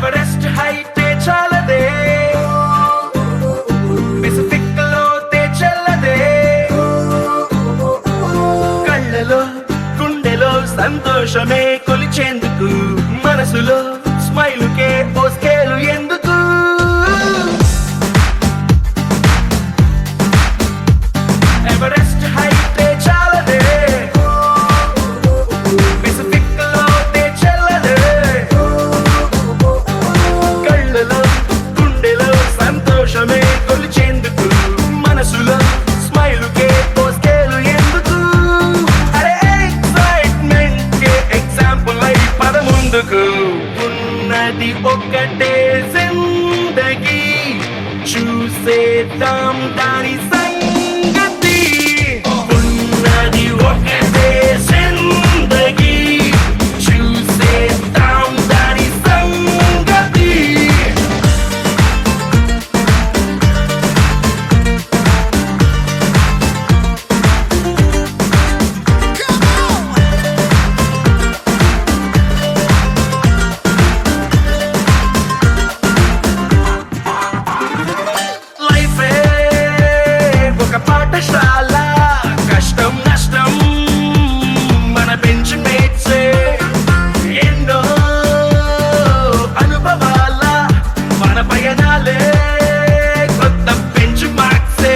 Everest హైటే చాలదే, Pacific లోతే చల్లదే, కళ్ళలో గుండెలో సంతోషమే కొలిచేందుకు, మనసులో స్మైలుకే ఓ స్కేలు ఎందుకు. ఎవరెస్ట్ హైటే చాలదే, పెసిఫిక్ లోతే చల్లదే, కళ్ళలో గుండెలో సంతోషమే కొలిచేందుకు, మనసులో స్మైలుకే ఓ స్కేలు ఎందుకు. అరే ఎక్సైట్మెంట్ కే ఎగ్జాంపుల్ అయి పద ముందుకు. ఉన్నది ఒక్కటే జిందగీ, చూసేద్దాం దాని సంగతి. ఉన్నది ఒక్కటే జిందగీ, చూసేద్దాం దాని సంగతి. లైఫే ఒక పాఠశాల, కష్టం నష్టం మన బెంచ్ మేట్సే, ఎన్నో అనుభవాల మన పయనాలే కొత్త బెంచ్ మార్క్సే.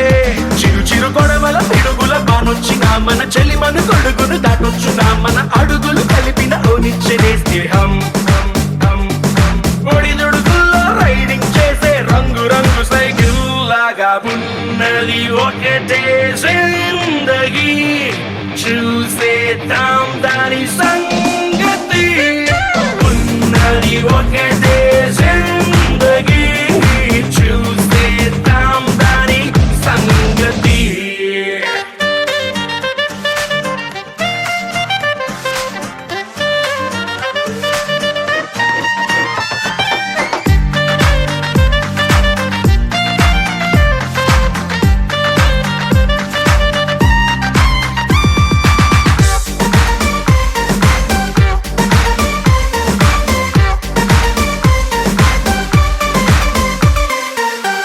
చిరు చిరు గొడవల పిడుగుల బానొచ్చిన మన చెలిమను గొడుగును దాటొచ్చునా, మన అడుగులు కలిపిన ఓనిచ్చే స్నేహం. ఒడిదుడుకుల్లో రైడింగ్ చేసే రంగు రంగు సైకిల్ లాగా ఉన్నది ఒకటే జిందగీ, చూసేద్దాం దాని సంగతి. ఉన్నది ఒకటే జిందగీ, చూసేద్దాం దాని సంగతి.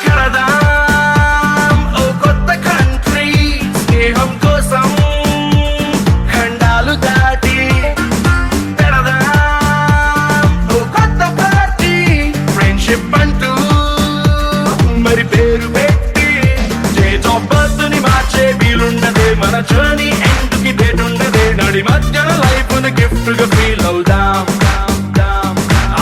కడదాం ఓ కొత్త కంట్రీ, స్నేహం కోసం ఖండాలు దాటి. పెడదాం ఓ కొత్త పార్టీ, ఫ్రెండ్షిప్ అంటూ మరి పేరు పెట్టి. డేట్ ఆఫ్ బర్త్ ని మార్చే వీలుండదే, మన జర్నీ ఎండ్కి డేట్ ఉండదే. నడి మధ్యన లైఫ్ ను గిఫ్ట్ గా ఫీల్ అవుదాం.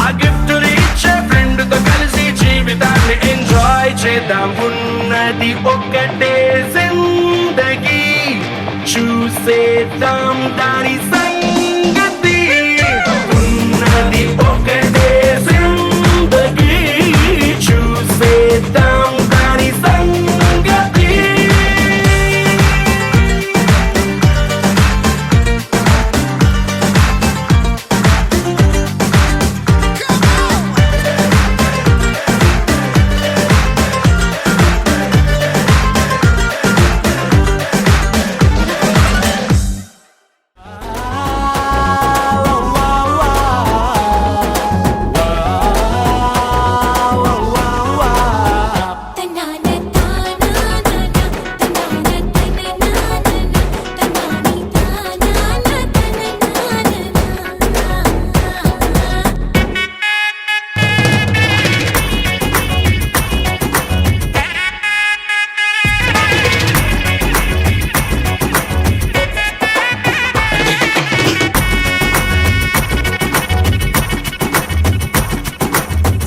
ఆ గిఫ్ట్ ని ఇచ్చే ఫ్రెండ్ తో కలిసి జీవితాన్ని ఎంజాయ్ చేద్దాం. ఉన్నది ఒక్కటే జిందగీ, చూసేద్దాం దాని సంగతి. ఉన్నది ఒక్కటే జిందగీ, చూసేద్దాం దాని సంగతి.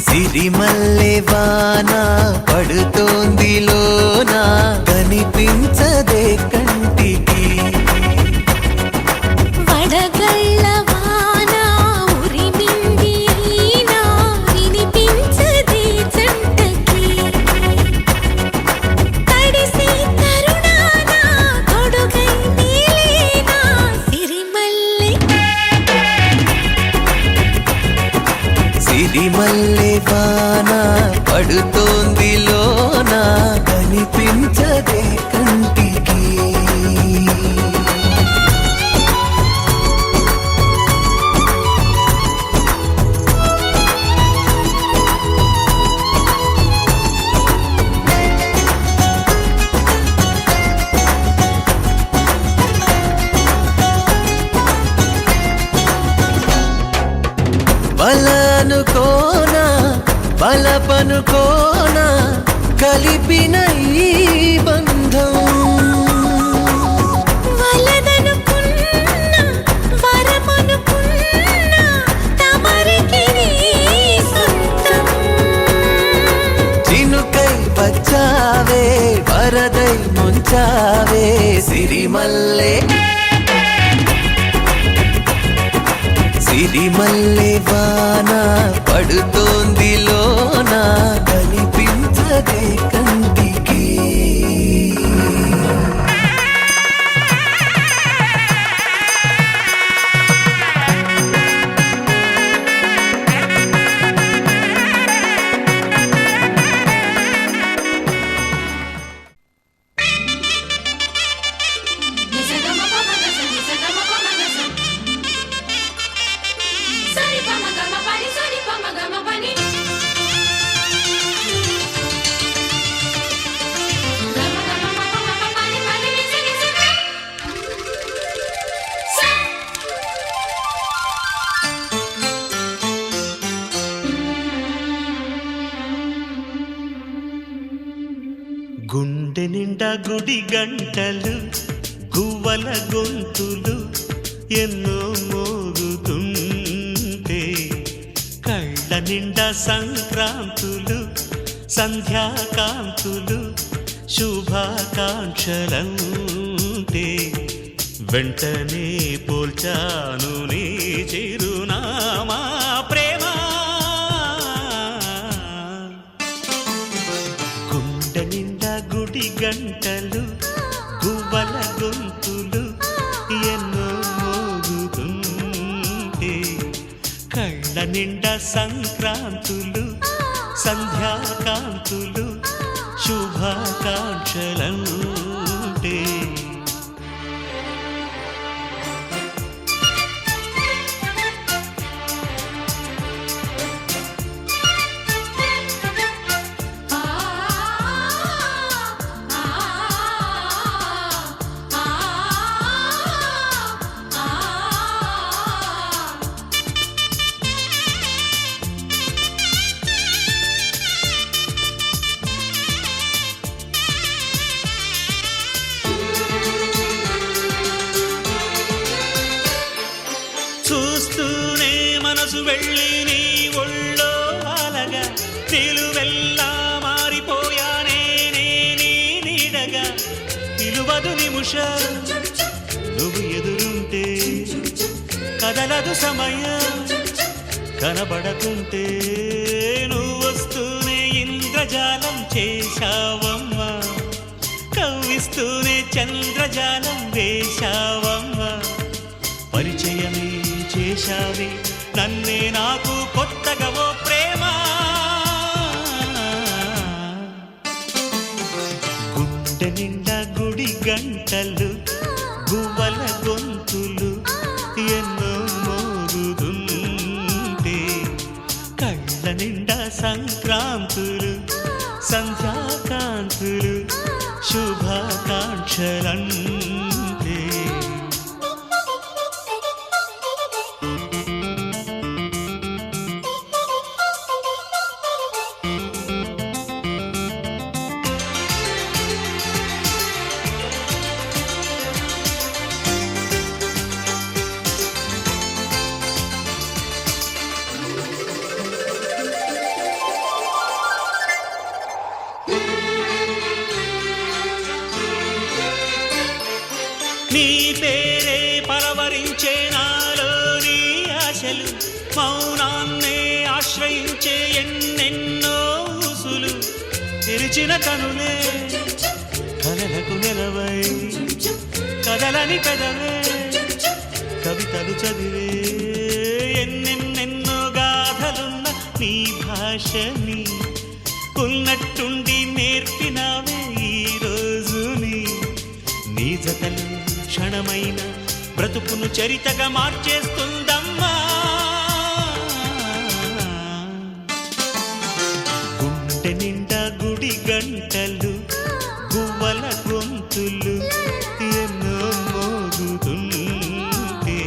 సిరిమల్లె వాన పడుతోంది లోన, కనిపించదే కంటికి. వడగళ్ళ వాన ఉరిమింది అయినా, వినిపించదే జంటకి. తడిసి తరుణాన తొడుగై నీలేనా, సిరిమల్లె. సిరిమల్లె వాన పడుతోంది లోన, కనిపించదే కంటికి. వలనుకోనా బలపనుకోనా కలిపిన ఈ బంధం వలదనుకున్నా వరమనుకున్నా తమరికి నీ సొంతం చినుకై వచ్చావే వరదై ముంచావే సిరిమల్లె సిరిమల్లె వాన పడుతోంది లోన కనిపించదే కంటికి గుండె నిండా గుడి గంటలు గువ్వల గొంతులు ఎన్నో మోగుతుంటే కళ్ళ నిండా సంక్రాంతులు సంధ్యాకాంతులు శుభాకాంక్షలంటే వెంటనే పోల్చాను నీ చిరునామా ప్రేమ గుండె నిండా గుడి గంటలు గువ్వల గొంతులు ఎన్నో మోగుతుంటే కళ్ళ నిండా సంక్రాంతులు సంధ్యాకాంతులు శుభాకాంక్షలంటే చూస్తూనే మనసు వెళ్ళి నీ ఒళ్ళో అలగా నిలువెల్లా మారిపోయానే నీ నీడగా నిలువదు నిముషం నువ్వు ఎదురుంటే కదలదు సమయం కనబడకుంటే నువ్వు వస్తూనే ఇంద్రజాలం చేశావమ్మా కవ్విస్తూనే చంద్రజాలం వేశావమ్మా పరిచయమే చేశావే నన్నే నాకు కొత్తగా ఓ ప్రేమ గుండె నిండా గుడి గంటలు గువ్వల గొంతులు ఎన్నో మోగుతుంటే కళ్ళ నిండా సంక్రాంతులు సంధ్యాకాంతులు శుభాకాంక్షలంటే నీ పేరే పరవరించే నాలోని ఆశలు మౌనాన్నే ఆశ్రయించే ఎన్నెన్నో ఊసులు తెరిచిన కనులే కలలకు నిలవై కదలని పెదవే కవితలు చదివే ఎన్నెన్నెన్నో గాథలున్న నీ భాషని ఉన్నట్టుండి నేర్పినావే ఈ రోజుని నీ జతలు క్షణమైన బ్రతుకును చరితగా మార్చేస్తుందమ్మా గుండె నిండా గుడి గంటలు గువ్వల గొంతులు ఎన్నో మోగుతుంటే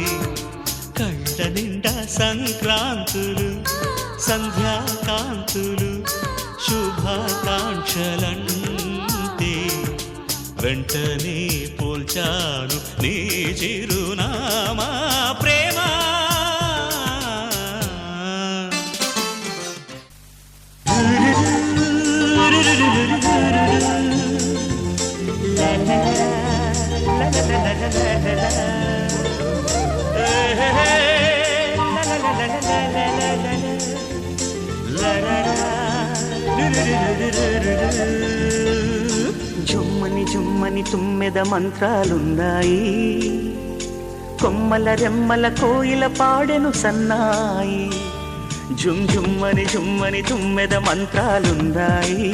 కళ్ళ నిండా సంక్రాంతులు సంధ్యాకాంతులు శుభాకాంక్షలంటే వెంటనే పోల్చాను నీ చిరునామా ప్రేమ. జుమ్మని జుమ్మని తుమ్మెద మంత్రాలున్నాయి, కొమ్మల రెమ్మల కోయిల పాడెను సన్నాయి. జుమ్ జుమ్మని జుమ్మని తుమ్మెద మంత్రాలున్నాయి,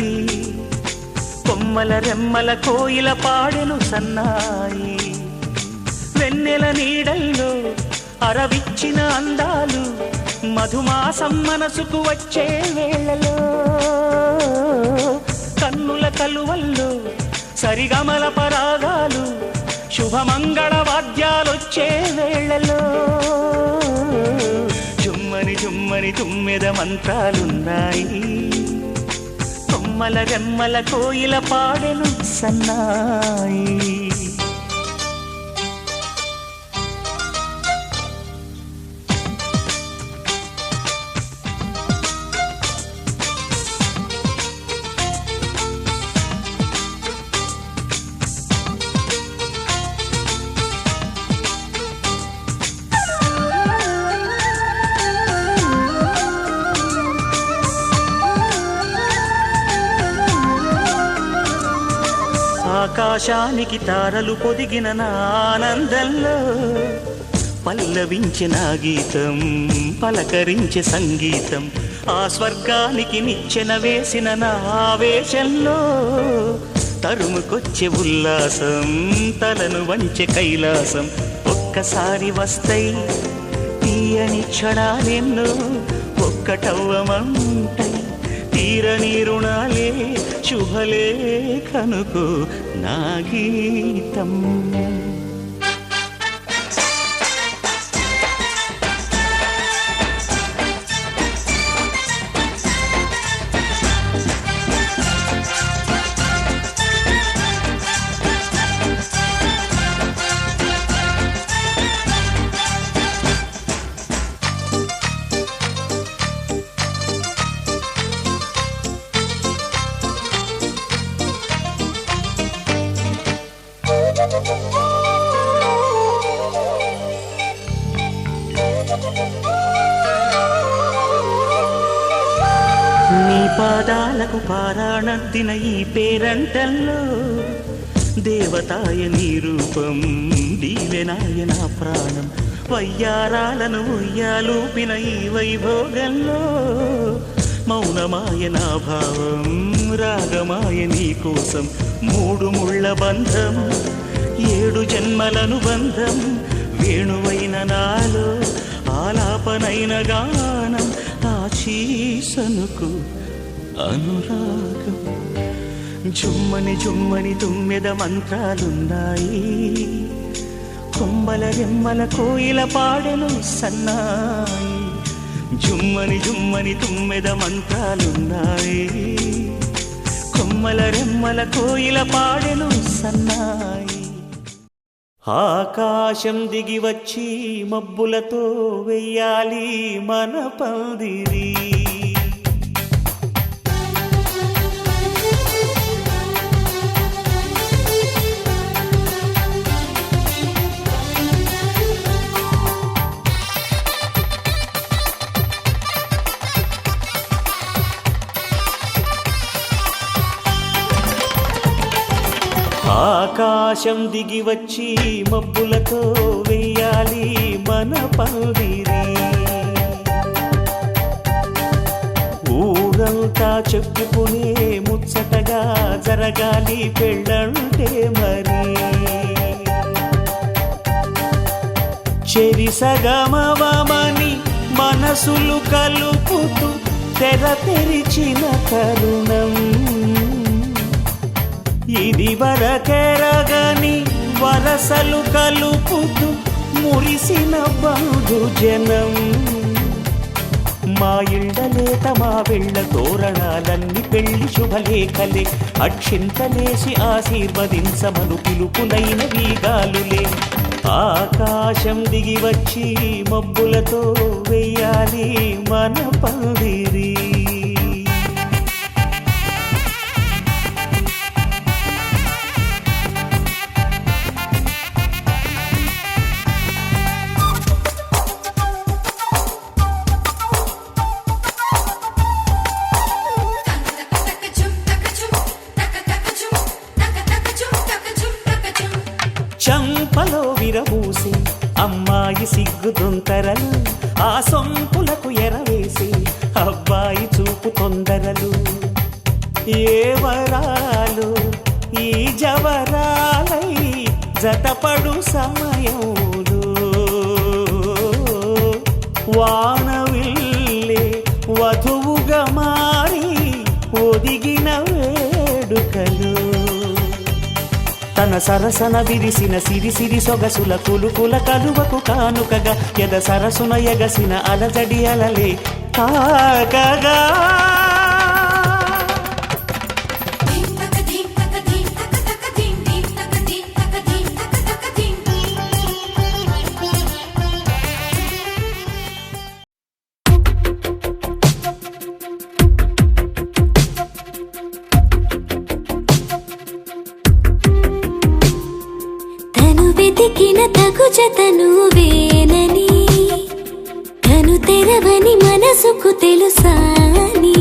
కొమ్మల రెమ్మల కోయిల పాడెను సన్నాయి. వెన్నెల నీడల్లో అరవిచ్చిన అందాలు మధుమాసం మనసుకు వచ్చే వేళలో, కన్నుల కలువల్లో సరిగమల పరాగాలు శుభమంగళ వాద్యాలొచ్చే వేళలో. జుమ్మని జుమ్మని తుమ్మెద మంత్రాలున్నాయి, కొమ్మల రెమ్మల కోయిల పాడెను సన్నాయి. ఆకాశానికి తారలు పొదిగిన నా ఆనందంలో పల్లవించిన గీతం పలకరించే సంగీతం, ఆ స్వర్గానికి నిచ్చెన వేసిన నా ఆవేశంలో తరుముకొచ్చే ఉల్లాసం తలను వంచే కైలాసం. ఒక్కసారి వస్తాయి తీయని క్షణాలెన్నో ఒక్కటవ్వమంటై తీరని రుణాలే శుభలేఖనుకు నా గీతం. నీ పాదాలకు పారాణద్దిన ఈ పేరంటల్లో దేవతాయ నీ రూపం దీవెనాయ నా ప్రాణం. వయ్యారాలను ఉయ్యాలూపిన ఈ వైభోగంలో మౌనమాయ నా భావం రాగమాయ నీ కోసం. మూడు ముళ్ళ బంధం ఏడు జన్మలను బంధం వేణువైన నాలో ఆలాపనైన గానం ఆశీసనుకు అనురాగం. జుమ్మని జుమ్మని తుమ్మెద మంత్రాలున్నాయి, కొమ్మల రెమ్మల కోయిల పాడెను సన్నాయి. జుమ్మని జుమ్మని తుమ్మెద మంత్రాలున్నాయి, కొమ్మల రెమ్మల కోయిల పాడెను సన్నాయి. ఆకాశం దిగి వచ్చి మబ్బులతో వెయ్యాలి మన పందిరి. ఆకాశం దిగి వచ్చి మబ్బులతో వెయ్యాలి మన పందిరి. ఊరంతా చెప్పుకునే ముచ్చటగా జరగాలి పెళ్ళంటే మరి. చెరిసగమవమని మనసులు కలుపుతూ తెర తెరిచిన తరుణం, ఇది వరకెరగని వరసలు కలుపుతూ మురిసిన బంధు జనం. మా ఇళ్ళలేత మా వెళ్ళ తోరణాలన్ని పెళ్లి శుభలేఖలే అక్షింతలేసి ఆశీర్వదించమను పిలుపునైన వీగాలులే ఆకాశం దిగి వచ్చి మబ్బులతో వెయ్యాలి మన పందిరి చంపలో విరబూసి అమ్మాయి సిగ్గుదొంతరలు ఆ సొంపులకు ఎరవేసి అబ్బాయి చూపు తొందరలు ఏ వరాలు ఈ జవరాలై జతపడు సమయంలో వానవిల్లే వధువుగా మారి ఒదిగిన వేడుకలు తన సరసన విరిసిన సిరిసిరి సొగసుల కులుకుల కలువకు కానుకగా ఎద సరసున ఎగసిన అలజడి అలలే తాకగా వెతికిన తగు జతను వేనని కను తెరవని మనసుకు తెలుసాని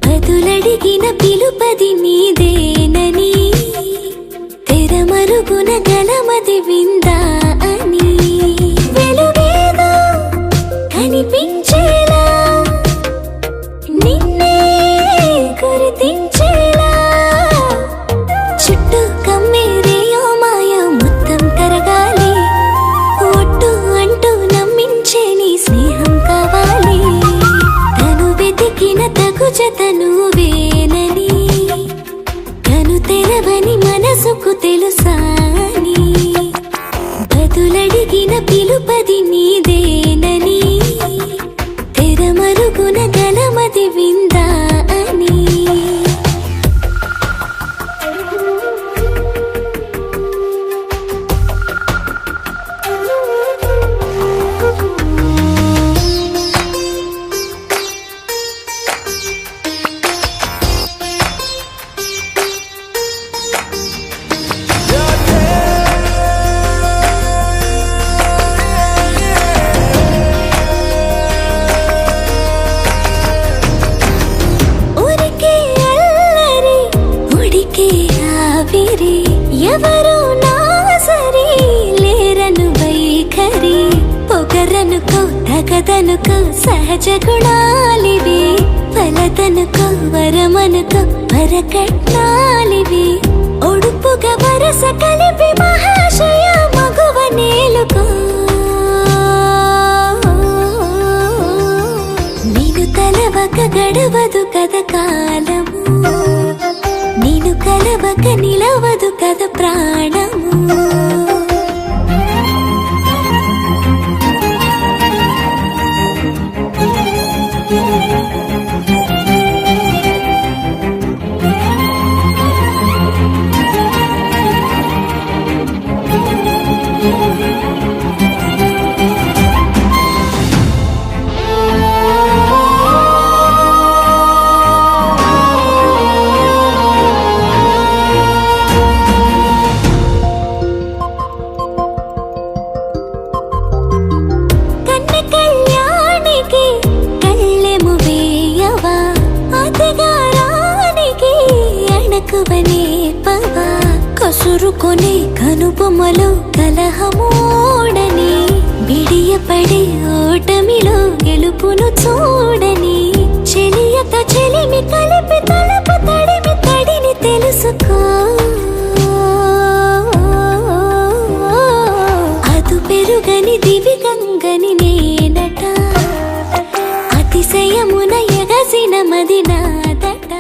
బదులడిగిన పిలుపది నీదేనని తెరమరుగున గలమది విందా అని వెలుగేదో కనిపించేలా నిన్నే గుర్తించేలా చుట్టూ కమ్మేరేయో మాయా మొత్తం కరగాలి ఒట్టు అంటూ నమ్మించే నీ స్నేహం కావాలి తను వెతికిన తగు జతను వేనని కను తెరవని మనసుకు తెలుసాని బదులడిగిన పిలుపది నీదేనని తెరమరుగున గలమది విందా అని ఎవరు నా సరి లేరను వైఖరి పొగరనుకో తగదనుకో సహజ గుణాలివి ఫలదనుకో వరమనుకో వరకట్నాలివి ఒడుపుగా వరస కలిపి మహాశయ మగువ నేలుకో నేను తలవక గడవదు కథ కాలము నేను కలవక నిలవదు కథ ప్రాణము కసురుకొనే కనుబొమ్మలో కలహమోడని బిడియపడే ఓటమిలో గెలుపును చూడని చెలియతో చెలిమి కలిపి తలపు తడిమి తడిని తెలుసుకో అదు పెరుగని దివి గంగని నేనట అతిశయమున ఎగసిన మది నాదట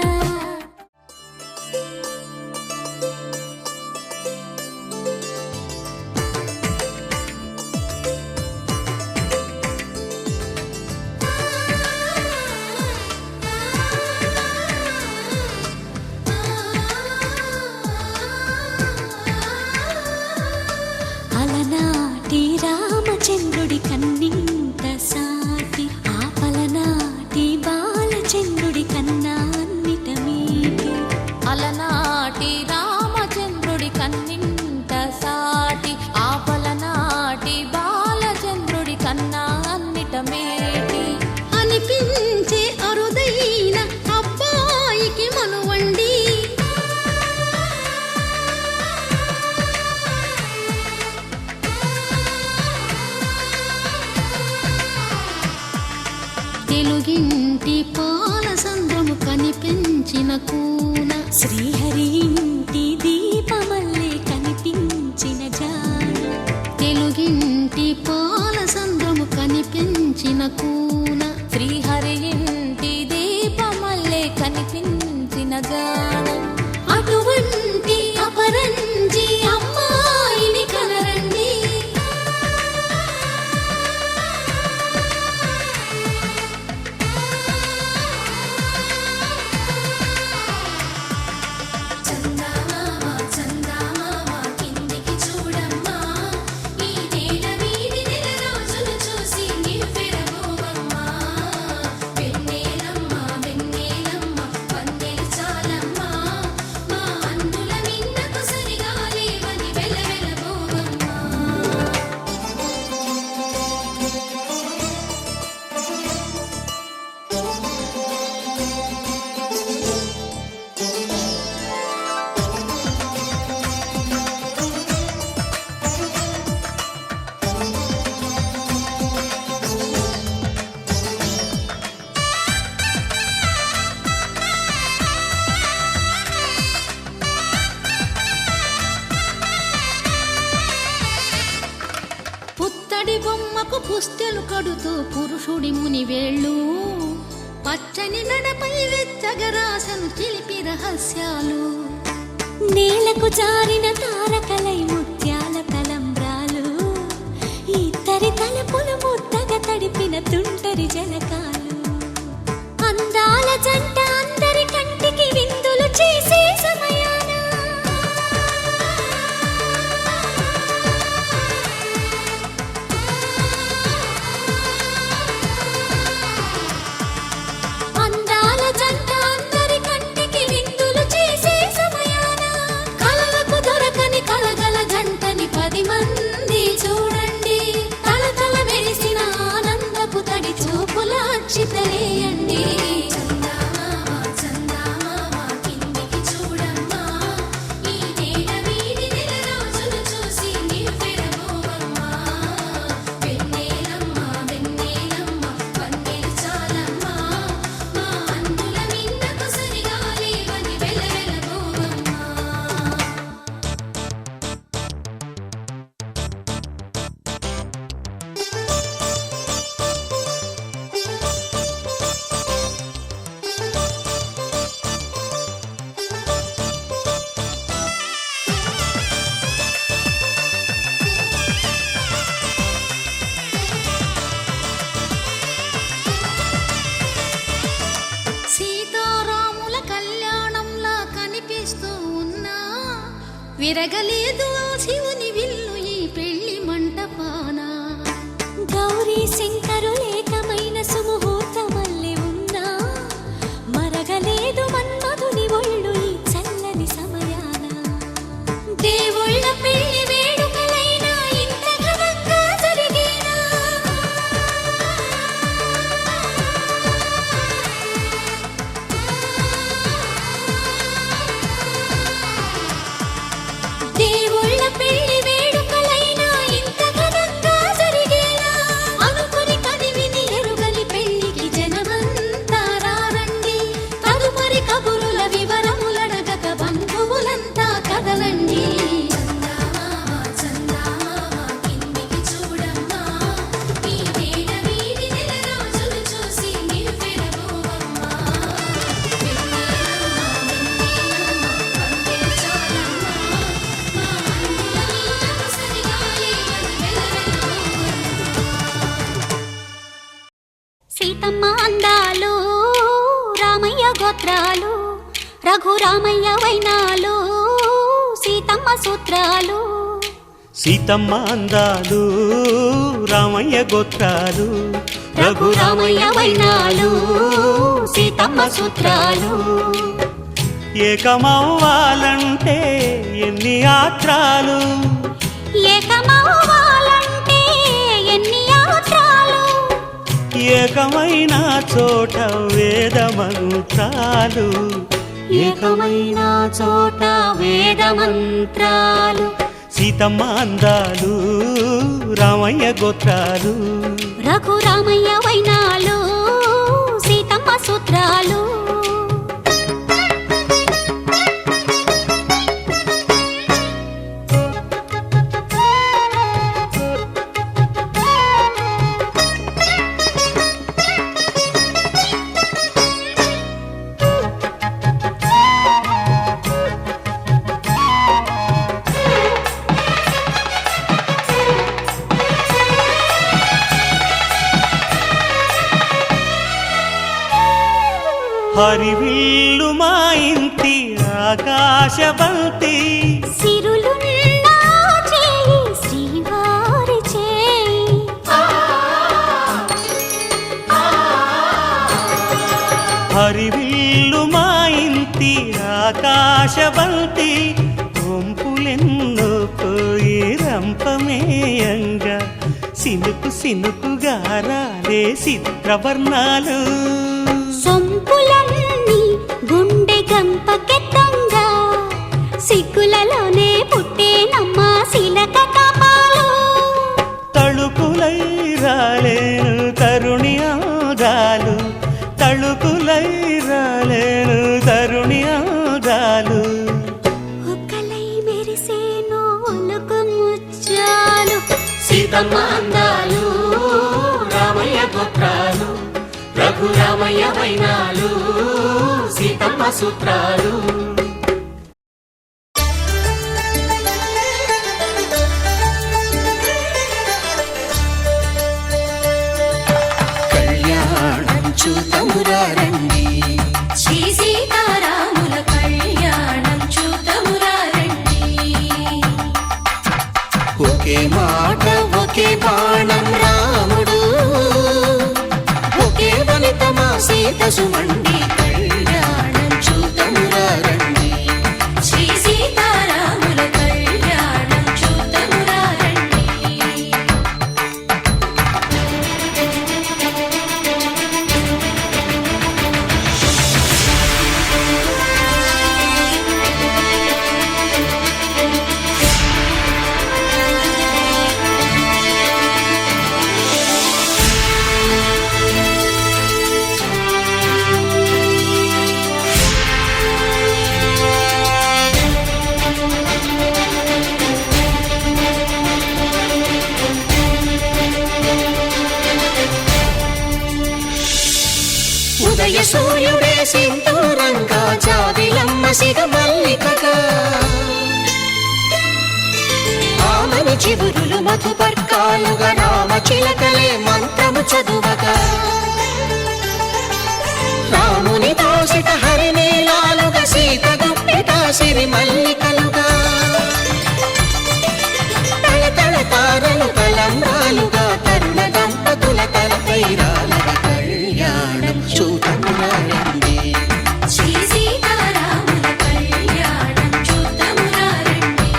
కన్నా అన్నిట మేటి అనిపించే అరుదైన అబ్బాయికి మనువండి తెలుగింటి పాల సంద్రము కనిపించిన కూన శ్రీహరి ఇంటి దీపమల్లే కనిపించిన జాన తెలుగింటి పాల సంద్రము కనిపించిన కూన శ్రీహరి ఇంటి దీపమల్లే కనిపించిన జాన అటువంటి అపరంజి అమ్మాయిని కనరండి చందమామ చందమామ కిందికి చూడమ్మా ఈ నేల వీడి నెల రోజులు చూసి నివ్వెరబోవమ్మా వెన్నెలమ్మ వెన్నెలమ్మ వన్నెలు చాలమ్మా మా అందుల మిన్నకు సరిగా లేవని వెలవెలబోవమ్మా పుత్తడి బొమ్మకు పుస్తెలు కడుతూ పురుషుడి ముని వేళ్ళు పచ్చని నడపై వెచ్చగరాసను చిలిపి రహస్యాలు నేలకు జారిన తారకలై ముత్యాల తలంబ్రాలు ఇద్దరి తలపులు ముద్దగా తడిపిన తుంటరి జలకాలు అందాల జంట అందరి కంటికి విందులు చేసే సమయాన అందాల జంట అందరి కంటికి విందులు చేసే సమయాన కలలకు దొరకని కలగల జంటని 10 మంది చూడండి తలతల మెరిసిన ఆనందపు తడి చూపుల అక్షితలేయండి చందమామ చందమామ కిందికి చూడమ్మా ఈ నేల వీడి నెల రోజులు చూసి నివ్వెరబోవమ్మా వెన్నెలమ్మ వెన్నెలమ్మ వన్నెలు చాలమ్మా మా అందుల మిన్నకు సరిగా లేవని వెలవెలబోవమ్మా సీతారాముల కళ్యాణంలా కనిపిస్తూ ఉన్నా విరగలేదు ఆ శివుని విల్లు ఈ పెళ్లి మంటపాన గౌరీ శంకరులేకమైన సుముహూర్తమల్లె ఉన్నా మరగలేదు మన్మధుని ఒళ్ళు ఈ చల్లని సమయాన దేవుళ్ళ పెళ్లి వేడుకలైనా ఇంత ఘనంగా జరిగేనా దేవుళ్ళ పెళ్లి వేడుకలైనా ఇంత ఘనంగా జరిగేనా అనుకుని కదివిని ఎరుగని పెళ్లికి జనమంతా రారండి తదుపరి కబురుల వివరములడగక బంధువులంతా కదలండి చందమామ చందమామ కిందికి చూడమ్మా ఈ నేల వీడి నెల రోజులు చూసి నివ్వెరబోవమ్మా వెన్నెలమ్మ వెన్నెలమ్మ వన్నెలు చాలమ్మా మా అందుల మిన్నకు సరిగా లేవని వెలవెలబోవమ్మా సీతమ్మ అందాలు రామయ్య గోత్రాలు రఘురామయ్య వైనాలు సీతమ్మ సూత్రాలు సీతమ్మ అందాలు రామయ్య గోత్రాలు రఘురామయ్య వైనాలు సీతమ్మ సూత్రాలు ఏకమవ్వాలంటే ఎన్ని ఆత్రాలు ఏకమవ్వాలంటే ఎన్ని యాత్రాలు ఏకమైన చోట వేద మంత్రాలు ఏకమైన చోట వేద మంత్రాలు సీతమ్మ అందాలు రామయ్య గోత్రాలు రఘురామయ్య వైనాలు సీతమ్మ సూత్రాలు హరివిల్లు మా ఇంటి ఆకాశబంతి సిరులున్న చేయి శ్రీవారి చేయి హరివిల్లు మా ఇంటి ఆకాశబంతి వంపులెన్నో పోయి రంపమేయంగా సినుకు సినుకుగా రాలే చిత్రవర్ణాలు సొంపులన్నీ గుండె గంపకెత్తంగా సిగ్గులలోనే పుట్టేనమ్మ శిలక కాపాలు తళుకులై రాలేను తరుణి ఆదాలు తళుకులై రాలేను తరుణి ఆదాలు ఒక్కలై మెరిసేను ఒలుకు ముచ్చాలు సీతమ్మ అందాలు రామయ్య గోత్రాలు రఘురామయ్య వైనాలు సీతమ్మ సూత్రాలు కళ్యాణం చూతమురా రండి శ్రీ సీతారాముల కళ్యాణం చూతమురా రండి ఒకే మాట ఒకే బాణం రాముడు ఒకే వనిత మా సీత సుమండి కళ్యాణం చూతమురా రండి శ్రీ సీతారాముల కళ్యాణం చూతమురా రండి ఉదయ సూర్యుడే సింధూరంగా జాబిలమ్మ సిగ మల్లికగా ఆమని చివురులు మధుపర్కాలుగా రామ చిలకలే మంత్రము చదువగా రాముని దోసిట హరినీలాలుగా సీత గుప్పిట సిరి మల్లికలుగా తల తల తారలు తలంబ్రాలుగా తరుణ దంపతుల తలపై రాలగా కళ్యాణం చూతమురా రండి శ్రీ సీతారాముల కళ్యాణం చూతమురా రండి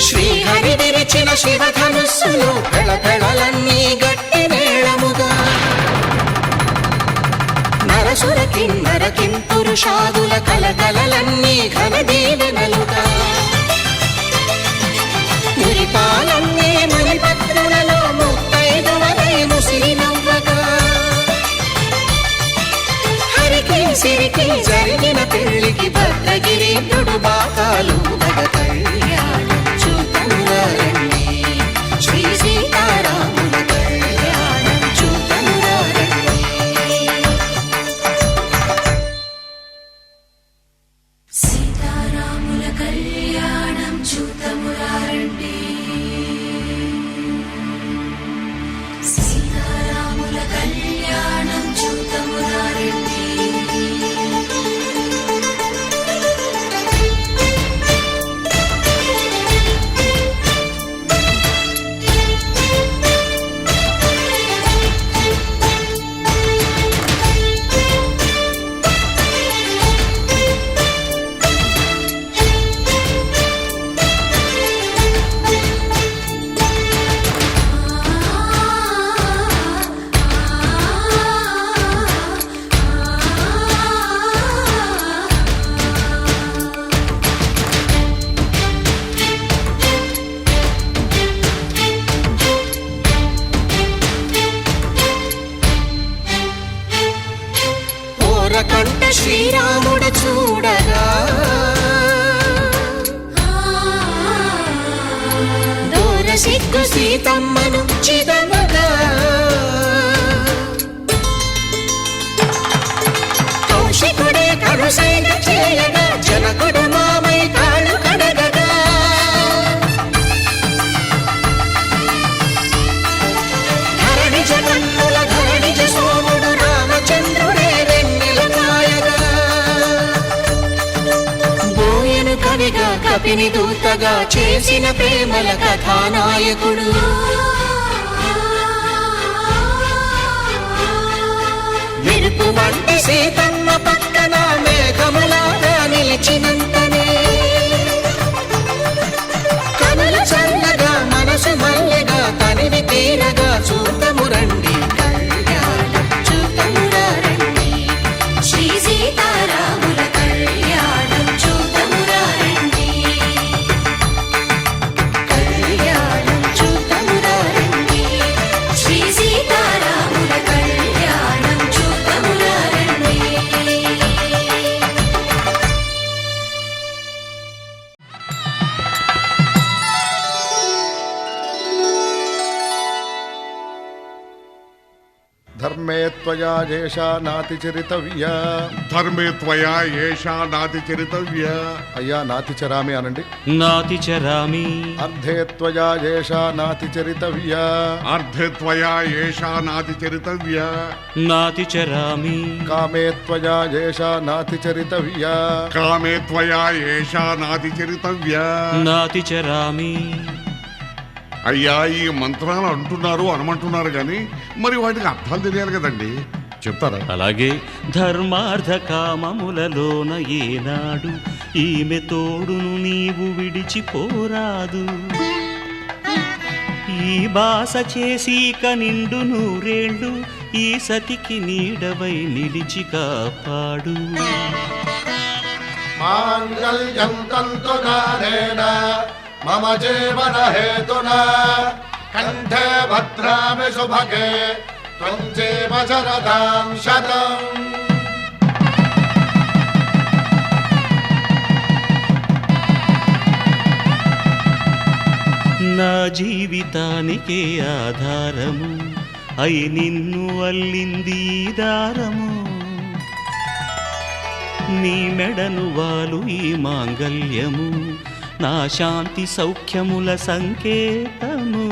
శ్రీహరి విరిచిన శివధనుస్సులు పెళపెళలన్నీ గట్టి మేళముగా నరసుర కిన్నర కింపురుషాదుల కలకలలన్నీ ఘన దీవెనలుగా మురిపాలన్నీ మణిపత్రులలో ముత్తైదువలై ముసిరి నవ్వగా హరికి సిరికి జరిగిన పెళ్లికి భద్రగిరీంద్రుడు బాకాలు మగ కళ్యాణం చూతమురా రండి శ్రీ సీతారాముల కళ్యాణం చూతమురా రండి సీతారాముల కళ్యాణం చూతమురా రండి సీతారాముల కళ్యాణం చూతమురా రండి ముద్దు సీతమ్మను చిదమగా కౌశికుడే కరుసైన చేయగా జనకుడు మామై కాళ్ళు కడగగా ధరణిజ కన్నుల ధరణిజ సోముడు రామచంద్రుడే వెన్నెల కాయగా బోయను కవిగా కపిని దూతగా చేసిన ప్రేమల కథానాయకుడు మెరుపు వంటి సీతమ్మ పక్కన మేఘములాగా నిలిచినంతనే కనుల చల్లగా మనసు మల్లెగా తనివి తీరగా చూతము రండి కళ్యాణం చూతమురా రండి శ్రీ సీతారాముల కళ్యాణం చూతమురా రండి కళ్యాణం చూతమురా రండి శ్రీ సీతారాముల కళ్యాణం చూతమురా రండి ధర్మే త్వయా ఏషా నాతిచరితవ్య. ధర్మే త్వయా ఏషా నాతిచరితవ్య. అయ్యా నాతిచరామి అనండి. నాతిచరామి. అర్ధే త్వయా ఏషా నాతిచరితవ్య. అర్ధే త్వయా ఏషా నాతిచరితవ్య. నాతిచరామి. కామే త్వయా ఏషా నాతిచరితవ్య. కామే త్వయా ఏషా నాతిచరితవ్య. నాతిచరామి. అయ్యా ఈ మంత్రాలు అంటున్నారు అనమంటున్నారు గాని మరి వాటికి అర్థాలు తెలియాలి కదండి, చెప్తారా? అలాగే ధర్మార్థ కామములలోన ఏనాడు ఈమె తోడును నీవు విడిచిపోరాదు. ఈ బాస చేసి నిండు నూరేళ్ళు ఈ సతికి నీడవై నిలిచి కాపాడు. మాంగళ్యం తంతునానేన మమ జీవన హేతునా కంఠే భద్రామి శుభగే త్వం జీవ శరదాం శతం. నా జీవితానికే ఆధారము అయి నిన్ను అల్లింది ఈ దారము. నీ మెడను వాలు ఈ మాంగల్యము నా శాంతి సౌఖ్యముల సంకేతము.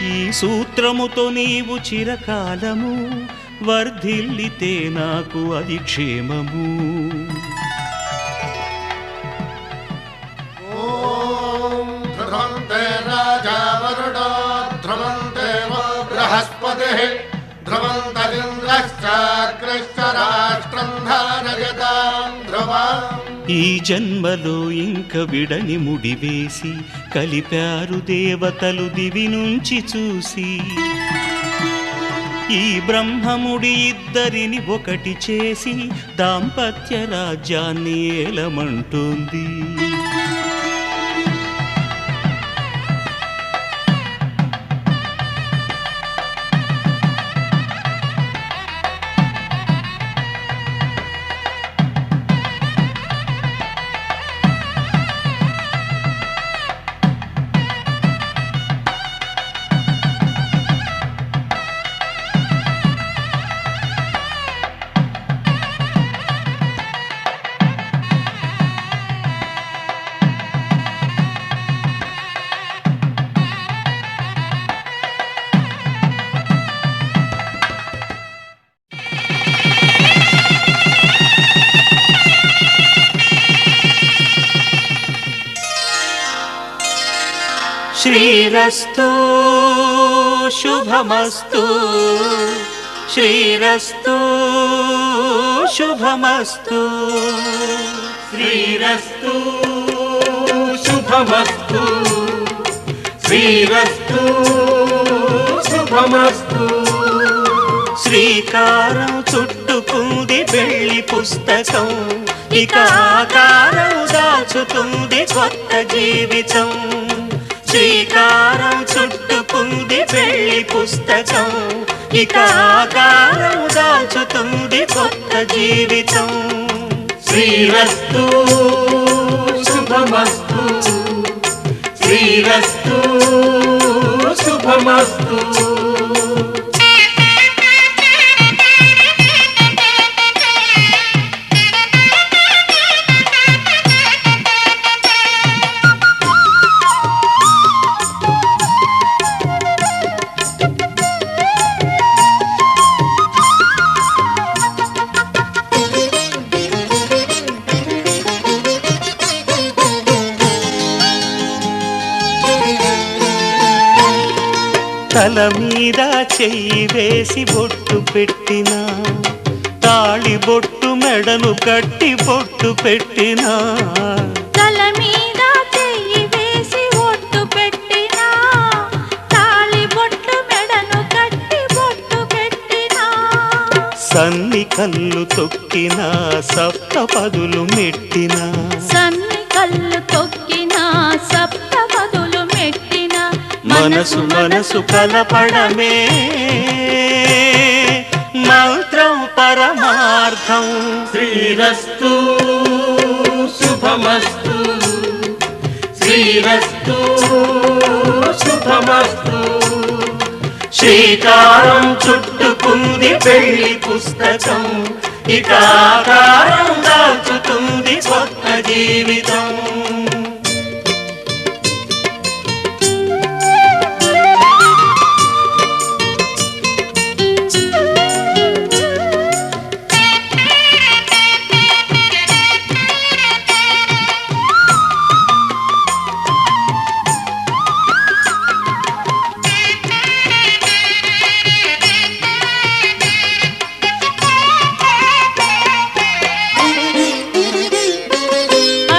ఈ సూత్రముతో నీవు చిరకాలము వర్ధిల్లితే నాకు అది క్షేమము. ఓం ధ్రువంతే రాజా వరుడో ధ్రువంతే వో బృహస్పతిః ధ్రువంతరింద్రశ్చాగ్రశ్చ రాష్ట్రం ధారయతాం ధ్రువం. ఈ జన్మలో ఇంక విడని ముడివేసి కలిపారు దేవతలు దివి నుంచి చూసి. ఈ బ్రహ్మముడి ఇద్దరిని ఒకటి చేసి దాంపత్య రాజ్యాన్ని ఏలమంటోంది. శ్రీరస్తు శుభమస్తు శ్రీరస్తు శుభమస్తు శ్రీరస్తు శుభమస్తు శ్రీరస్తు శుభమస్తు. శ్రీకారం చుట్టుకుంది వెళ్లి పుస్తకం ఇక ఆకారం దాచుతుంది కొత్త జీవితం. శ్రీకారం చుట్టుకుంది వెళ్లి పుస్తకం ఇక ఆకారం దాచుతుంది కొత్త జీవితం. శ్రీరస్తు శుభమస్తు శ్రీ శ్రీరస్తు శుభమస్తు. తల మీద చెయ్యి వేసి బొట్టు పెట్టినా, తాళి బొట్టు మెడను కట్టి బొట్టు పెట్టినా, తల మీద చెయ్యి వేసి ఒట్టు పెట్టినా, తాళి బొట్టు మెడను కట్టి బొట్టు పెట్టినా, సన్ని కళ్ళు తొక్కినా సప్త పదులు మెట్టినా, సన్ని కళ్ళు తొక్కినా సప్త పదులు మెట్టినా, మనసు మనసు కలపడమే మంత్రం పరమార్థం. శ్రీరస్తు శుభమస్తు. శ్రీరస్తు శుభమస్తు. శ్రీకారం చుట్టుకుంది పెళ్లి పుస్తకం, ఇక ఆకారం దాచుతుంది కొత్త జీవితం.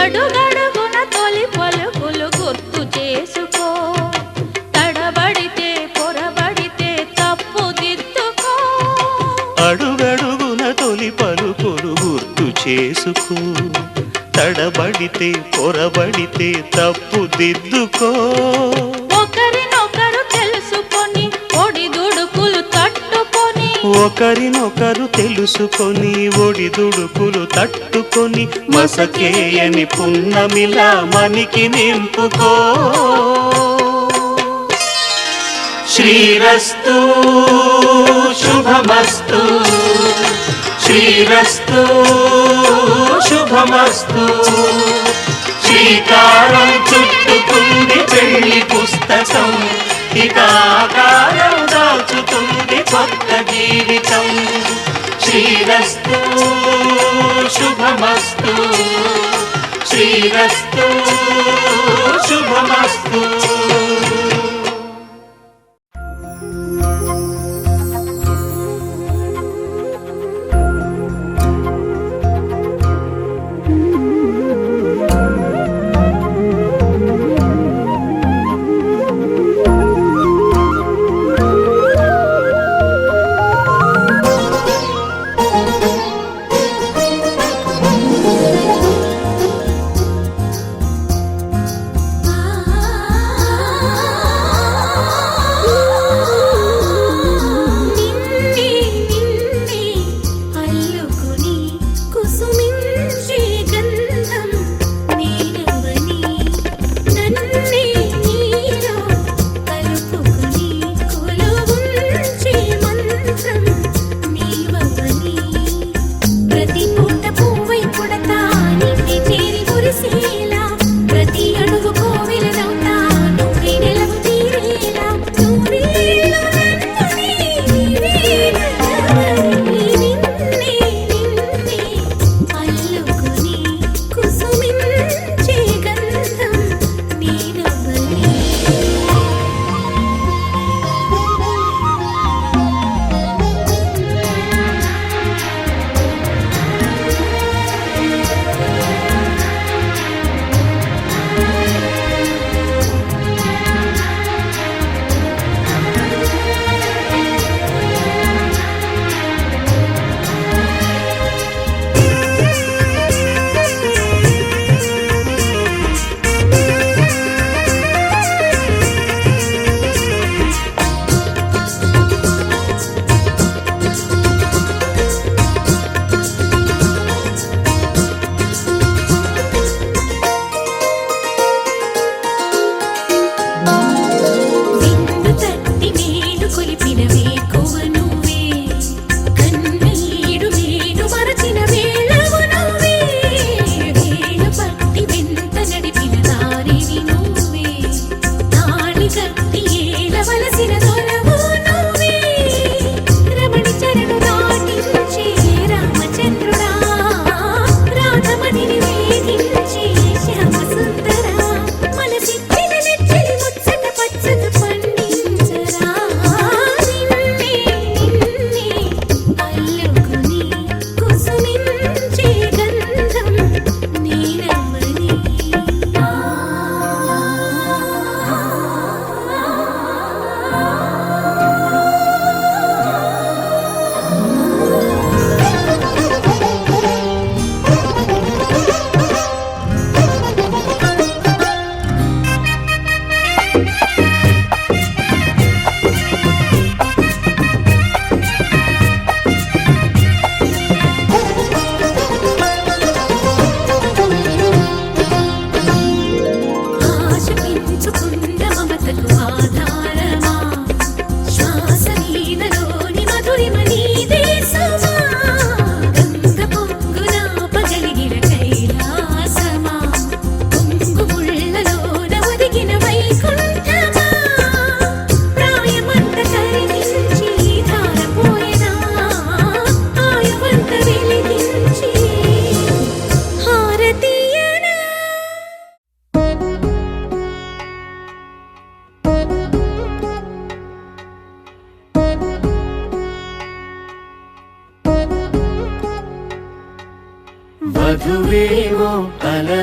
అడుగడుగున తొలి పలుకులు గుర్తు చేసుకో, తడబడితే పొరబడితే తప్పు దిద్దుకో. అడుగడుగున తొలి పలుకులు గుర్తు చేసుకో, తడబడితే పొరబడితే తప్పు దిద్దుకో. ఒకరినొకరు తెలుసుకొని ఒడిదుడుకులు తట్టుకొని, ఒకరినొకరు తెలుసుకొని ఒడిదుడుకులు తట్టుకొని, మసకేయని పున్నమిలా మనికి నింపుకో. శ్రీరస్తు శుభమస్తు. శ్రీరస్తు శుభమస్తు. శ్రీకారం చుట్టుకుంది పెళ్లి పుస్తకం, ఇక ఆకారం దాచుతుంది కొత్త జీవితం. శ్రీరస్తు శుభమస్తు. శ్రీరస్తు శుభమస్తు. ఆ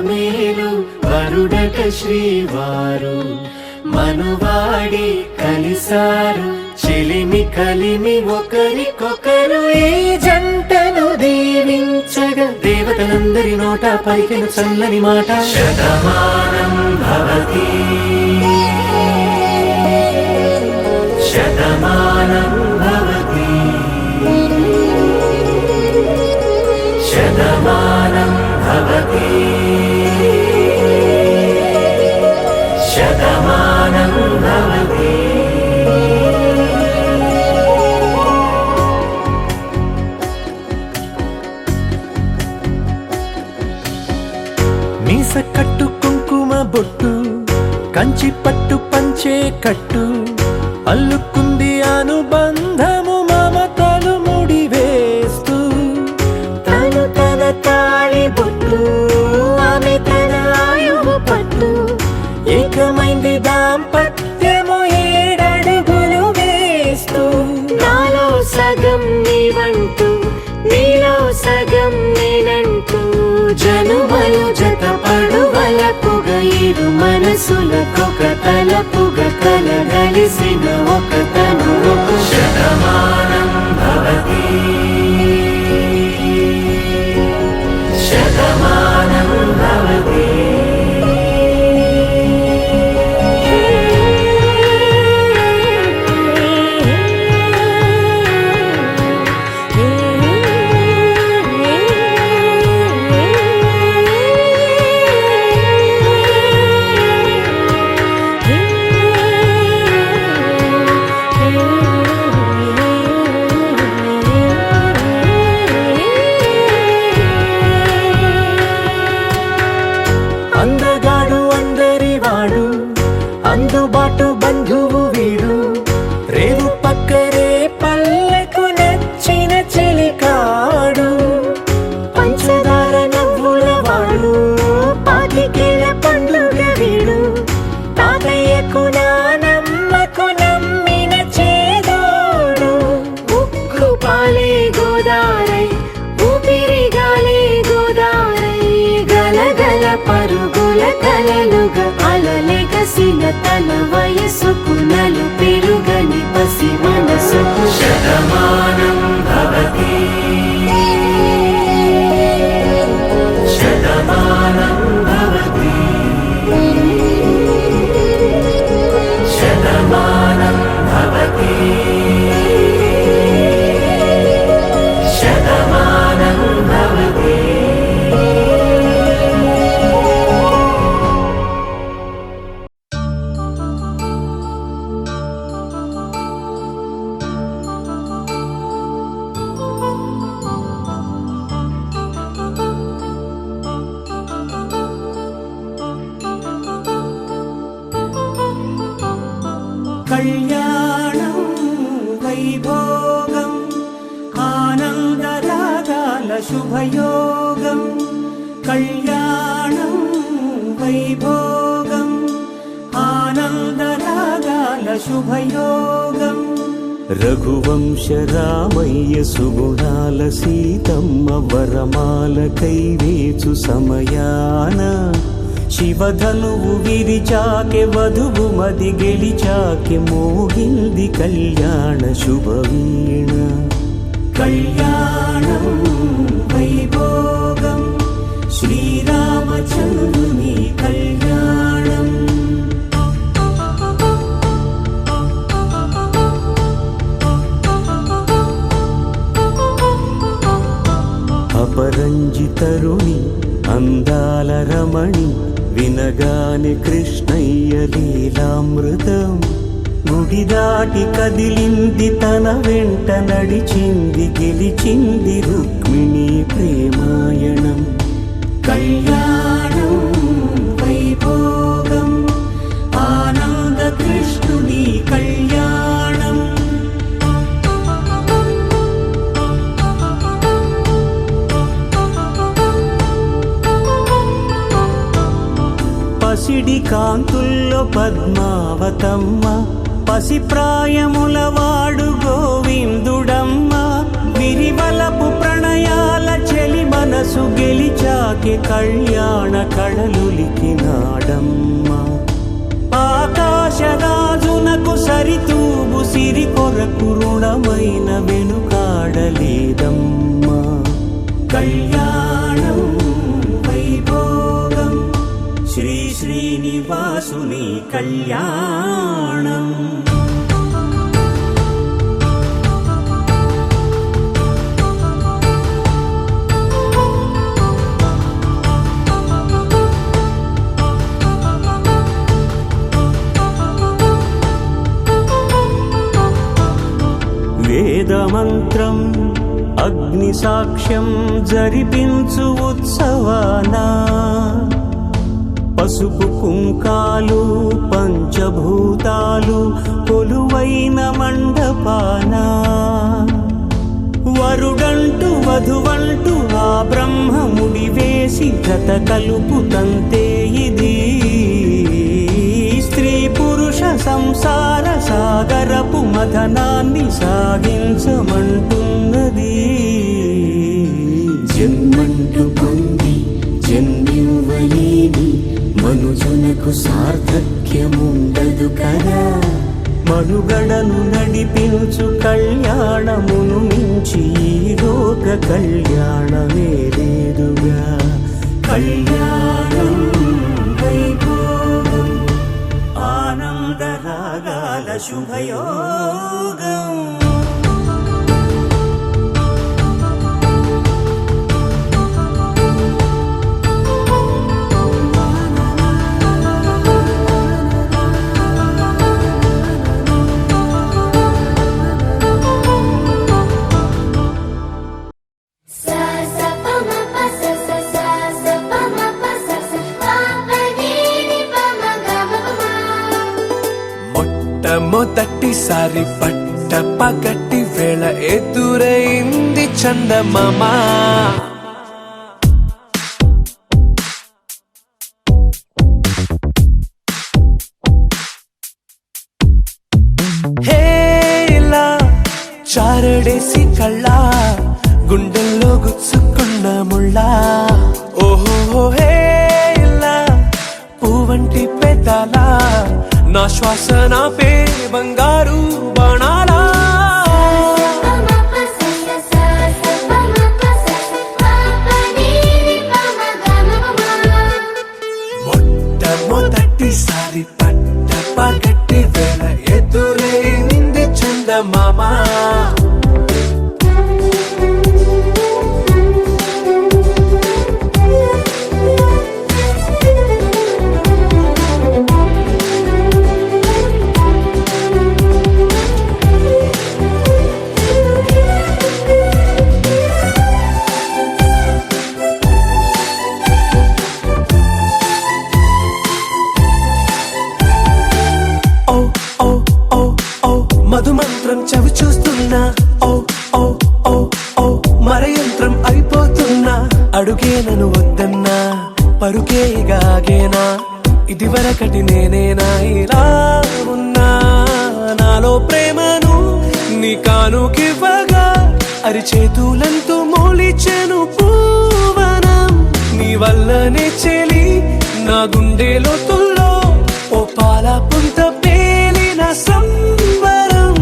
మేలు వరుడట శ్రీవారు మనువాడి కలిసారు చెలిమి కలిమి ఒకరికొకరు ఈ జంటను దీవించగా దేవతలందరి నోట పలికిన చల్లని మాట శతమానం భవతి శతమానం భవతి శతమానం భవతి శతమానం భవతి. మీస కట్టు కుంకుమ బొట్టు కంచి పట్టు పంచే కట్టు అల్లుకుంది అనుబంధము మమతలు ముడివేస్తూ తను తన తాళి బొట్టు ఆమె తన ఆయువు పట్టు ఏకమైంది దాంపత్యము 7 అడుగులు వేస్తూ నాలో సగం నీవంటూ నీలో సగం నేనంటూ జనుమలు జత పడువలపుగ ఇరు మనసులకొక తలపుగ కలగలిసిన ఒక తను శతమానం భవతి శతమానం భవతి. అందగాడు అందరి వాడు అందుబాటు బంధువు వీడు రేవు పక్కరే పల్లెకు నచ్చిన చెలికాడు పంచదార నవ్వుల వాడు పాతికేల పండుగ వీడు తాతయ్యకు నానమ్మకు నమ్మిన చేదోడు ఉక్కు పాలే గోదారై ఊపిరిగాలే గోదారై గలగల పరుగుల కలలుగా అలలెగసిన తన వయసుకు నలు పెరుగని పసి మనసుకు శతమానం భవతి శతమానం భవతి శతమానం భవతి శతమానం భవతి. కళ్యాణం వైభోగం ఆనందరాగాల శుభయోగం కళ్యాణం వైభోగం ఆనందరాగాల శుభయోగం రఘువంశ రామయ్య సుగుణాల సీతమ్మ వరమాల కైవేచు సమయాన శివధనువు విరిచాకె వధువు మది గెలిచాకె మోగింది కళ్యాణ శుభవీణ కళ్యాణం వైభోగం శ్రీరామచంద్రుని కళ్యాణం. అపరంజి తరుణి అందాల రమణి వినగానే కృష్ణయ్య లీలామృతం గుడి దాటి కదిలింది తన వెంట నడిచింది గెలిచింది రుక్మిణి ప్రేమాయణం కళ్యాణం వైభోగం ఆనంద కృష్ణుని కళ్యాణం. పసిడి కాంతుల్లో పద్మావతమ్మ పసి ప్రాయముల వాడు గోవిందుడమ్మ విరివలపు ప్రణయాల చెలిమ మనసు గెలిచాకే కళ్యాణ కళలులికినాడమ్మా ఆకాశరాజునకు సరితూబు సిరి కొరకు రుణమైన వెనుకాడలేదమ్మా కళ్యాణం వైభోగం శ్రీ శ్రీనివాసుని కళ్యాణం వేదమంత్రం అగ్ని సాక్ష్యం జరిపించు ఉత్సవానా పసుపు కుంకాలు పంచభూతాలు కొలువైన మండపానా వరుడంటూ వధువంటూ ఆ బ్రహ్మముడి వేసి జత కలుపుతంతే ఇది స్త్రీ పురుష సంసార సాగరపు మథనాన్ని సాగించమంటున్నది జన్మంటూ పొంది జన్మివ్వలేని మనుజునకు సార్థక్యముండదు కదా మనుగడను నడిపించు కళ్యాణమును మించి ఈ లోక కళ్యాణమే లేదుగా కళ్యాణం వైభోగం ఆనందరాగాల శుభయోగం మొదటిసారి పట్ట పగటి వేళ ఎదురైంది చందమామ హేలా చారడేసి కళ్ళ గుండెల్లో గుచ్చుకున్న ముళ్ళా ఓహో హేలా పువ్వంటి పెదాలా నా శ్వాస నా పే బంగారు బాణాలా మొట్టమొదటిసారి పట్ట పగటి వేళ ఎదురైంది చందమామ మధుమంత్రం చవి చూస్తున్నా ఓ ఓ ఓ ఓ మరయంత్రం అయిపోతున్నా అడుగే నన్ను వద్దన్నా పరుకే గాగేనా ఇది వరకటి నేనేనా ఇలా ఉన్నా నాలో ప్రేమను నీ కానుకివ్వగా అరిచేతులంతో మోలిచెను పూవనం నీ వల్లనే చెలి నా గుండె లోతుల్లో ఓ పాల పుంత పేలిన సంబరం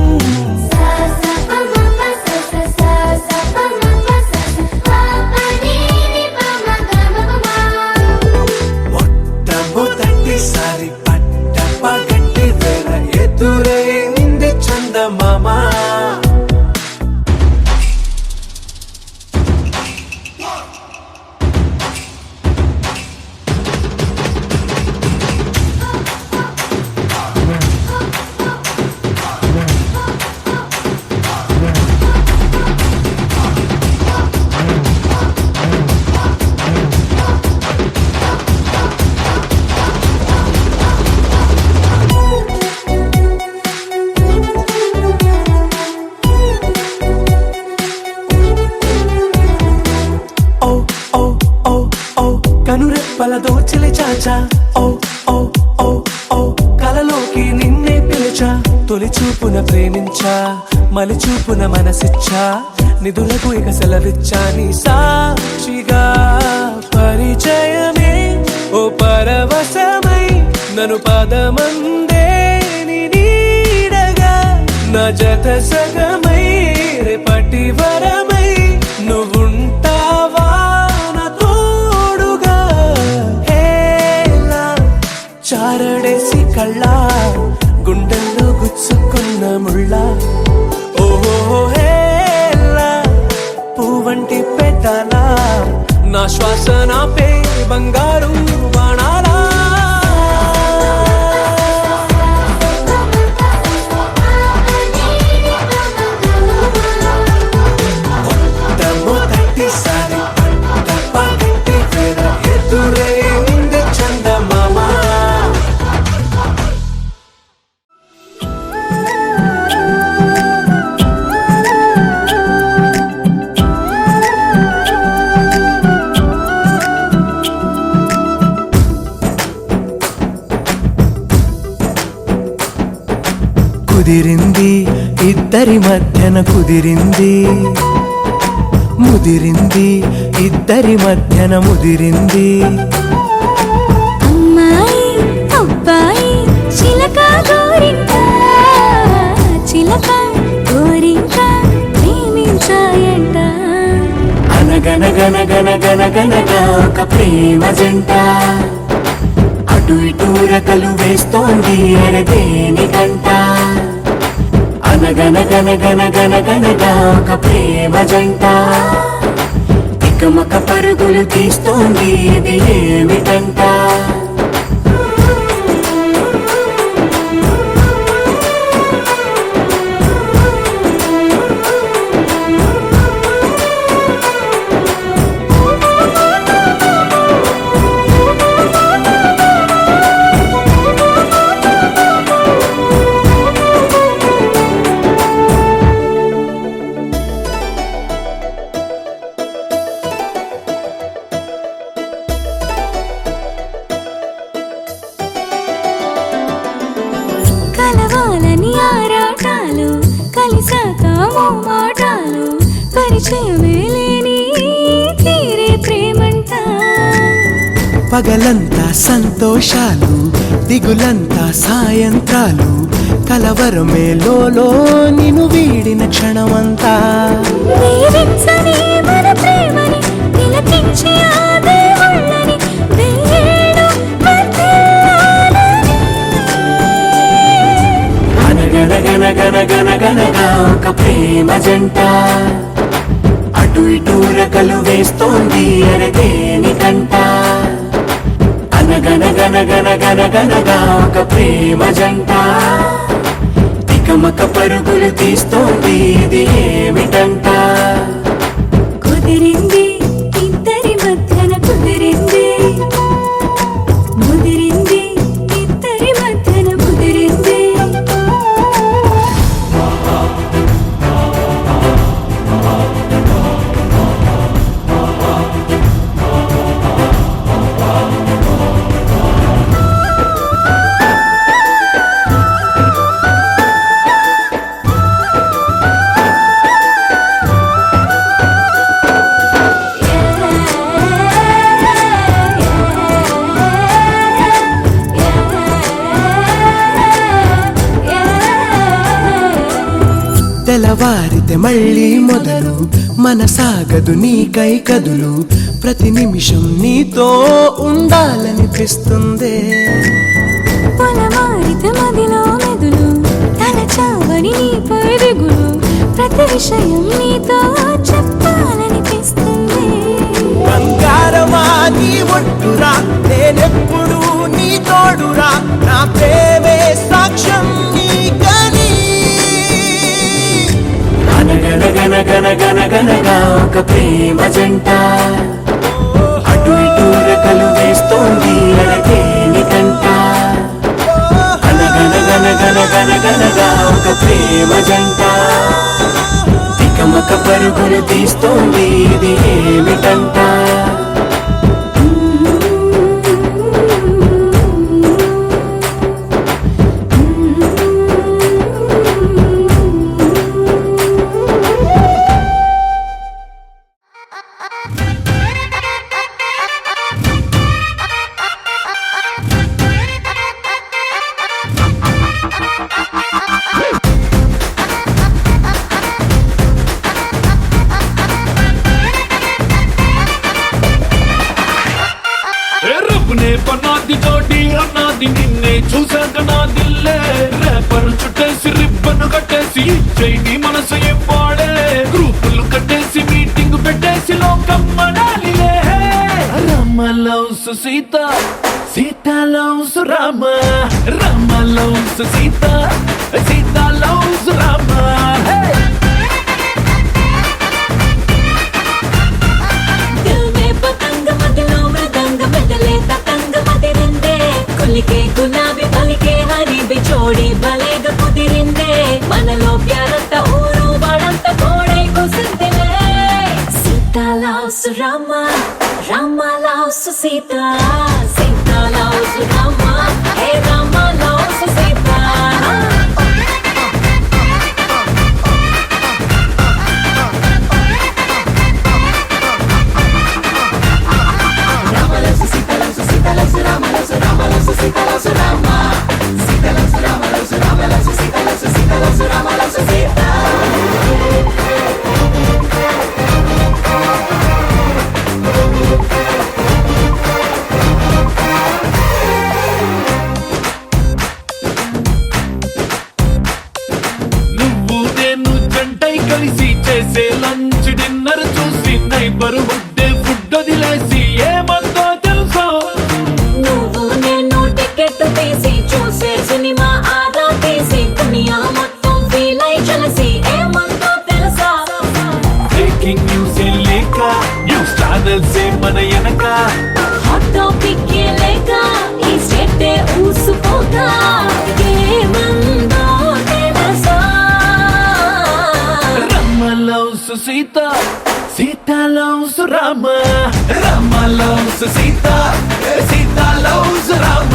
మొట్టమొదటిసారి పట్ట పగటి వేళ ఎదురైంది చందమామ కనురెప్పల దోచిలి చాచా ఓ ఓ ఓ ఓ కలలోకి నిన్నే పిలిచా తొలి చూపున ప్రేమించా మలి చూపున మనసిచ్చా నిధులకు ఇక సెలవిచ్చాని సాక్షిగా పరిచయమే ఓ పరవశమై నన్ను పదమందే నీడగా నా జత సగమై రేపటి వరమై నువ్వుంటావా నా తోడుగా హేలా చారడేసి కళ్ళ గుండెల్లో గుచ్చుకున్న ముళ్ళ ఓహో హేలా పువ్వంటి పెదాల నా శ్వాస నాపే బంగారు బాణాలా కుదిరింది ఇద్దరి మధ్యన కుదిరింది ముదిరింది ఇద్దరి మధ్యన ముదిరింది అమ్మాయి అబ్బాయి చిలక గోరింక చిలక గోరింక ప్రేమించాయంట అనగనగనగనగనగనగా ఒక ప్రేమ జంట అటు ఇటు రెక్కలు వేస్తోంది అరదేనికంట అనగనగనగనగనగనగా ఒక ప్రేమ జంట తికమక పరుగులు తీస్తోంది ఇది ఏమిటంట కలవాలని ఆరాటాలు కలిసాక మాటాలు పరిచయమే లేని తీరే ప్రేమంట పగలంతా సంతోషాలు దిగులంతా సాయంత్రాలు కలవరమే లోలో నిన్ను వీడిన క్షణమంతా దీవించని మన ప్రేమని తిలకించి ఆ దేవుళ్ళని వెయ్యేళ్ళు వర్ధిల్లాలని. అనగనగనగనగనగనగా ఒక ప్రేమ జంట అటు ఇటు రెక్కలు వేస్తోంది అరదేనికంట అనగనగనగనగనగనగా ఒక ప్రేమ జంట తికమక పరుగులు తీస్తోంది ఇది ఏమిటంట కుదిరింది ఇద్దరి మధ్యన కుదిరింది ముదిరింది ఇద్దరి మధ్యన ముదిరింది తెల్లవారితే మళ్ళీ మొదలు మనసాగదు నీకై కదులు ప్రతి నిమిషం నీతో ఉండాలనిపిస్తుంది పొలమారిత మదిలో మెదులు తలచావని నీ పరుగులు ప్రతి విషయం నీతో చెప్పాలనిపిస్తుంది బంగారమా నీ ఒట్టురా నేనెప్పుడు నీ తోడురా నా ప్రేమే సాక్ష్యం నీకని అనగనగనగనగనగనగా ఒక ప్రేమ జంట అటు ఇటు రెక్కలు వేస్తోంది అరదేనికంట అనగనగనగనగనగనగా ఒక ప్రేమ జంట తికమక పరుగులు తీస్తోంది ఇది ఏమిటంట జోడి అన్నది నిన్నే చూశాక నా దిల్లే రేపర్ చుట్టేసి రిబ్బన్ కట్టేసి చైని మనసు ఏం వాడే గ్రూపులు కట్టేసి మీటింగ్ పెట్టేసి లోకం మనాలిలే Rama loves Sita Sita loves Rama Rama loves Sita Sita loves Rama దిల్ మే పతంగ మదిలో మృదంగ బదలే తతంగ మదిరిందే కొలికే గులాబీ పలికే హరి బిచోడి బలేగ కుదిరిందే మనలో ప్యారంత ఊరు వాడంత కోడై కుసిందిలే Sita loves Rama Rama loves Sita Sita loves Rama hey Rama loves Sita నువ్వు నేను జంటై కలిసి చేసే లంచ్ డిన్నర్ చూసి నైబర్ హుడ్డే ఫుడ్ వదిలేసి ఏమందో తెలుసా నువ్వు నేను టికెట్ తీసి చూసే సినిమా ఆదా తీసి దునియా మొత్తం ఫీల్ అయి చలసి ఏమందో తెలుసా బ్రేకింగ్ న్యూస్ లేక న్యూస్ ఛానల్స్ మన వెనక హాట్ టాపిక్ లేక ఈ స్టేట్ ఊసుకోగా ఏమందో తెలుసా Rama loves Sita Sita loves Rama Rama loves Sita Sita loves Rama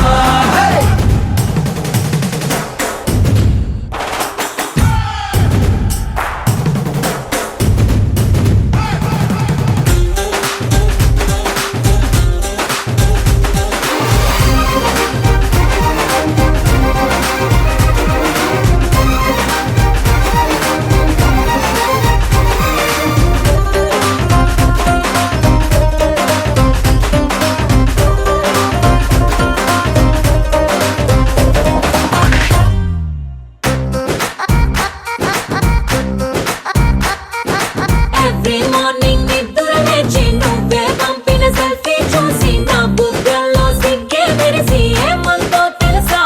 every morning నిద్ర లేచి నువ్వే పంపిన సెల్ఫీ చూసి నా బుగ్గల్లో సిగ్గే మెరిసి ఏమందో తెలుసా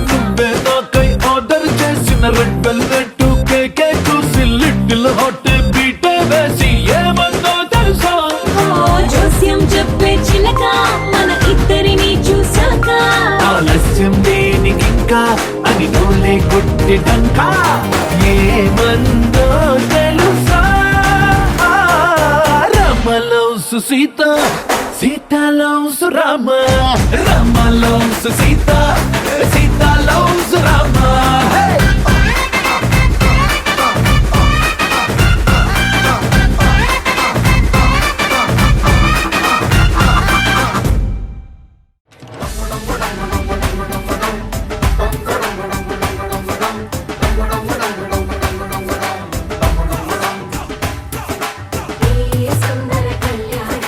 నువ్వే నాకై ఆర్డర్ చేసిన రెడ్ వెల్వెట్ కేకే చూసి లిటిల్ హాట్ బీటే వేసి ఏమందో తెలుసా ఓ జోస్యం చెప్పే చిలక మన ఇద్దరిని చూసాక ఆలస్యం దేనికింకా అని నోలే కొట్టిటంక ఏమందో తెలుసా Rama loves Sita Sita loves Rama Rama loves Sita Sita loves Rama ఈ సుందర కళ్యాణ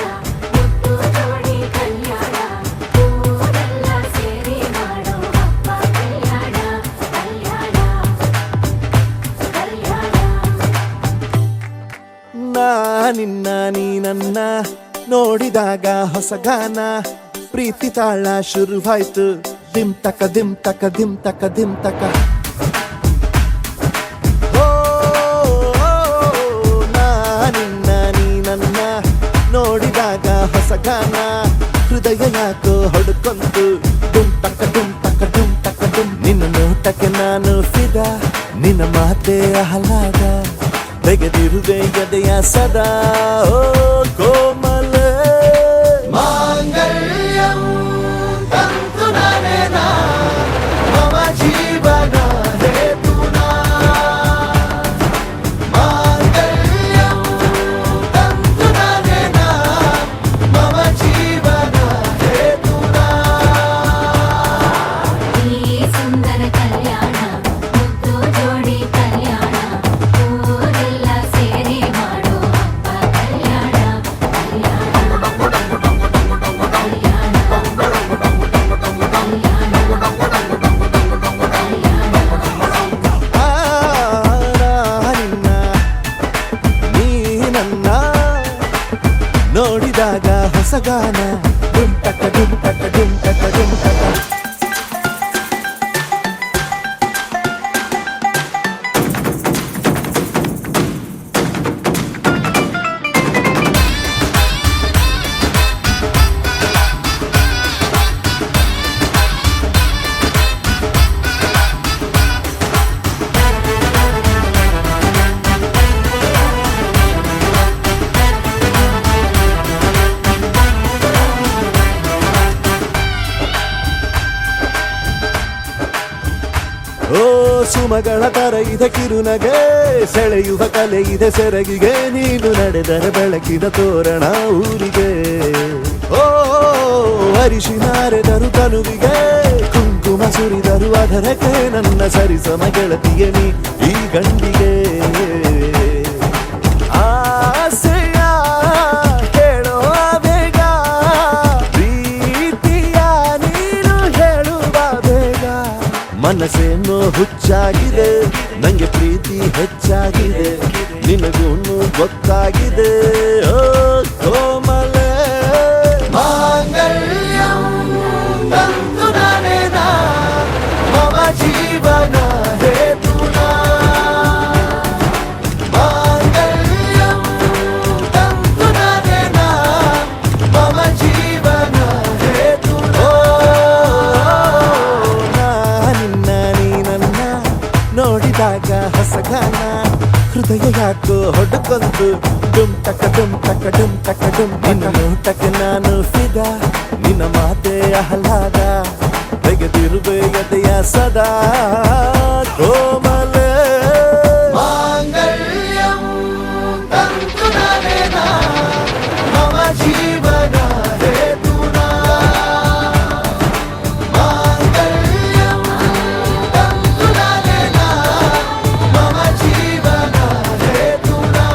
ముత్తు జోడి కళ్యాణ ఊరెల్ల సేరి మాడో అప్ప కళ్యాణ కళ్యాణ కళ్యాణ ನಾ ನಿನ್ನ ನೀ ನನ್ನ ನೋಡಿದಾಗ ಹೊಸಗಾನ ಪ್ರೀತಿ ತಾಳ ಶುರುವಾಯ್ತು ದಿಮ್ ತಕ ದಿಮ್ ತಕ ದಿಮ್ ತಕ ದಿಮ್ ತಕ ಓ, ನಾ ನಿನ್ನ ನೀ ನನ್ನ ನೋಡಿದಾಗ ಹೊಸಗಾನ ಹೃದಯ ಯಾಕೋ ಹೊಡ್ಕೊಂತು ಡುಮ್ ತಕ ಡುಮ್ ತಕ ಡುಮ್ ತಕ ಡುಮ್ ನಿನ್ನ ನೋಟಕ್ಕೆ ನಾನು ಫಿದ ನಿನ್ನ ಮಾತೆ ಆಹ್ಲಾದ ತೆಗೆದಿರುವೆ ಎದೆಯ ಸದಾ ಓ ಕೋಮಲ ಮಾಂಗಲ್ಯಂ ತಂತು ನಾನೇನಾ ಮಮ ಜೀವನ ಹೇತುನಾ ಮಾಂಗಲ್ಯಂ ತಂತು ನಾನೇನಾ ಮಮ ಜೀವನ ಹೇತುನಾ ಈ ಸುಂದರ ಕಲ್ಯಾಣ ಮುತ್ತು ಜೋಡಿ ಕಲ್ಯಾಣ ಊರೆಲ್ಲ ಸೇರಿ ಮಾಡೋ ಹಬ್ಬ ಕಲ್ಯಾಣ ಸುಮಗಳ ತರ ಇದೆ ಕಿರುನಗೆ ಸೆಳೆಯುವ ಕಲೆ ಇದೆ ಸೆರಗಿಗೆ ನೀನು ನಡೆದರೆ ಬೆಳಕಿದ ತೋರಣ ಊರಿಗೆ ಓ ಅರಿಶಿನಾರೆದರು ತನುವಿಗೆ ಕುಂಕುಮ ಸುರಿದರು ಅದರಕ್ಕೆ ನನ್ನ ಸರಿಸಮ ಗೆಳತಿಯ ನೀ ಈ ಗಂಡಿಗೆ ಆಸೆಯ ಹೇಳೋ ಬೇಗ ಪ್ರೀತಿಯ ನೀನು ಹೇಳುವ ಬೇಗ ಮನಸ್ಸೇನೋ ಹುಚ್ಚಾಗಿದೆ ನಂಗೆ ಪ್ರೀತಿ ಹೆಚ್ಚಾಗಿದೆ ನಿನಗೂನು ಗೊತ್ತಾಗಿದೆ ಓ ಕೋಮಲೆ ಮಾಂಗಲ್ಯಂ ತಂತು ನಾನೇನಾ ಮಮ ಜೀವನ ಹೇತುನಾ ಮಾಂಗಲ್ಯಂ ತಂತು ನಾನೇನಾ ಮಮ ಜೀವನ ಹೇತುನಾ ನಿನ್ನ ನೀ ನನ್ನ ನೋಡಿದಾಗ ಹೊಸಗಾನ ಹೃದಯ ಯಾಕೋ ಹೊಡ್ಕೊಂತು ಡುಮ್ ಟಕ ಡುಮ್ ಟಕ ಡುಮ್ ಟಕ ಡುಮ್ ನಿನ್ನ ನೋಟಕ್ಕೆ ನಾನು ಫಿದಾ ನಿನ್ನ ಮಾತೆ ಆಹ್ಲಾದ ತೆಗೆದಿರುವೆ ಎದೆಯ ಸದಾ ಕೋಮಲೆ ಮಾಂಗಲ್ಯಂ ತಂತು ನಾನೇನಾ ಮಮ ಜೀವನ ಹೇತುನಾ ಮಾಂಗಲ್ಯಂ ತಂತು ನಾನೇನಾ ಮಮ ಜೀವನ ಹೇತುನಾ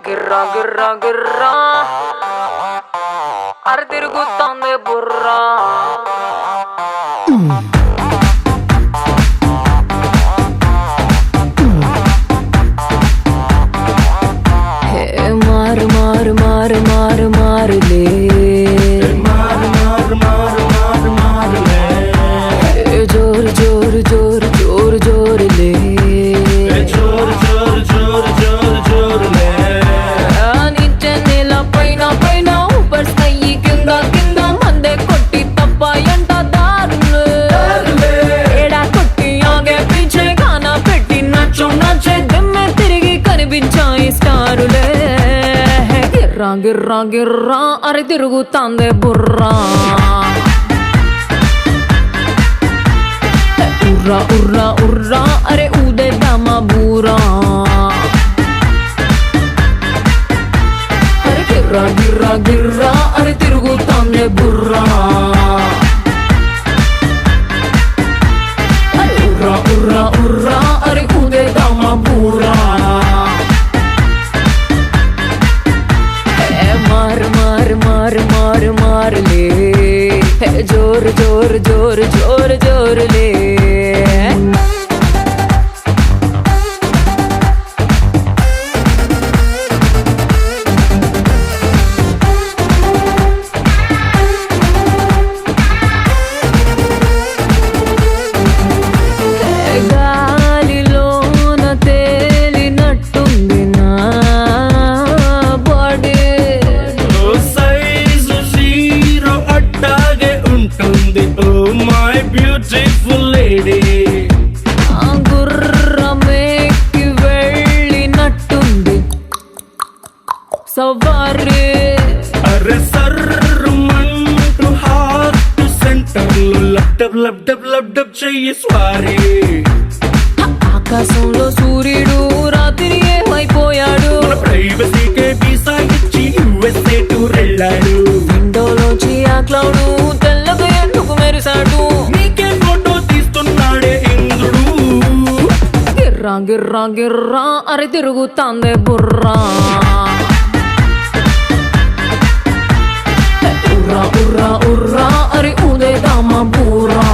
గిర్రా గిర్రా గిర్రా అర తిరుగుతోంది బుర్రా హే మారు మారు మారు మారు మారులే హే జోరు జోరు జోరు జోరు జోరులే నిత్య నేల పైన పైన ఊపర్ స్కై కింద కింద మందే కొట్టి తప్ప ఎంట దారులు ఏడా కొట్టి ఆగే పీచే గానా పెట్టి నచ్చు నచ్చే దిమ్మె తిరిగి కనిపించాయి స్టారులే గిర్రా గిర్రా గిర్రా అరే తిరుగుతాందే బుర్రా ఉర్రా ఉర్రా ఉర్రా అరే ఊదేద్దామా బూరా అరే గిర్రా గిర్రా గిర్రా అరే తిరుగుతాందే బుర్రా అరే ఉర్రా ఉర్రా ఉర్రా అరే ఊదేద్దామా బూరా మారు మారు మారు మారు మారులే జోరు జోరు జోరు జోరు జోరులే గాలిలోన తేలినట్టుంది నా బాడీ సైజు జీరో అట్టాగే ఉంటుంది ఓ మై బ్యూటిఫుల్ లేడీ గుర్రమేకి వెళ్ళినట్టుంది సవారీ అరే సర్రుమంటూ హార్ట్ సెంటర్లో లబ్డబ్ లబ్డబ్ లబ్డబ్ చెయ్యి స్వారీ ఆకాశంలో సూర్యుడు రాత్రి ఏమైపోయాడు మన ప్రైవసీకే వీసా ఇచ్చి యుఎస్ఏ టూర్ వెళ్ళాడు విండోలోంచి ఆ క్లౌడ్ తెల్లగా ఎందుకు మెరిశాడు నీకే ఫోటో తీస్తున్నాడే ఇంద్రుడు గిర్రా గిర్రా గిర్రా అరే తిరుగుతాందే బుర్రా ఉర్రా ఉర్రా ఉర్రా అరే ఊదేద్దామా బూరా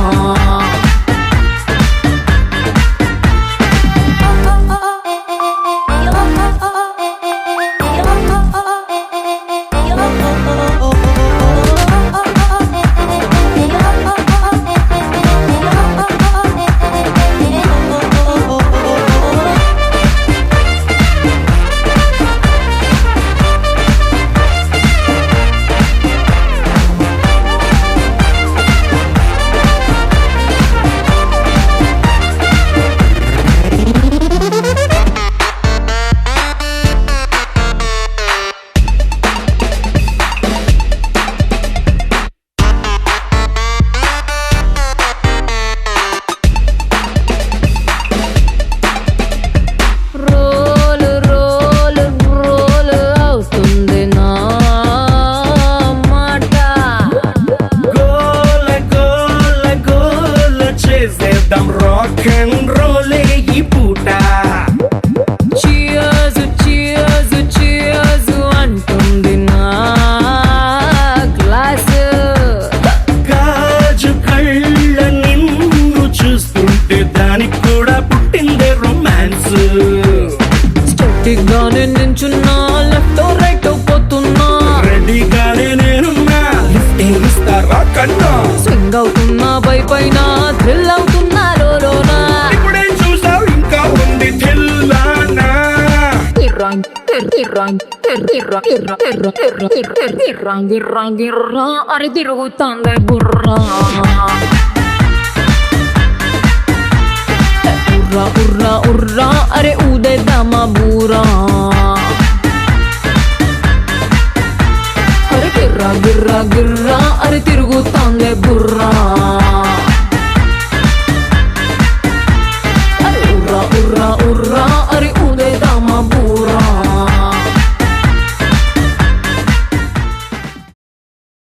పైన థ్రిల్ అవుతున్నా లోనా ఇప్పుడేం చూసావు ఇంకా ఉంది తెల్లానా అరే తిరుగుతాందే బుర్రా ఉర్రా ఉర్రా ఉర్రా అరే ఊదేద్దామా బూరా అరే గిర్రా గిర్రా గిర్రా అరే తిరుగుతాందే బుర్రా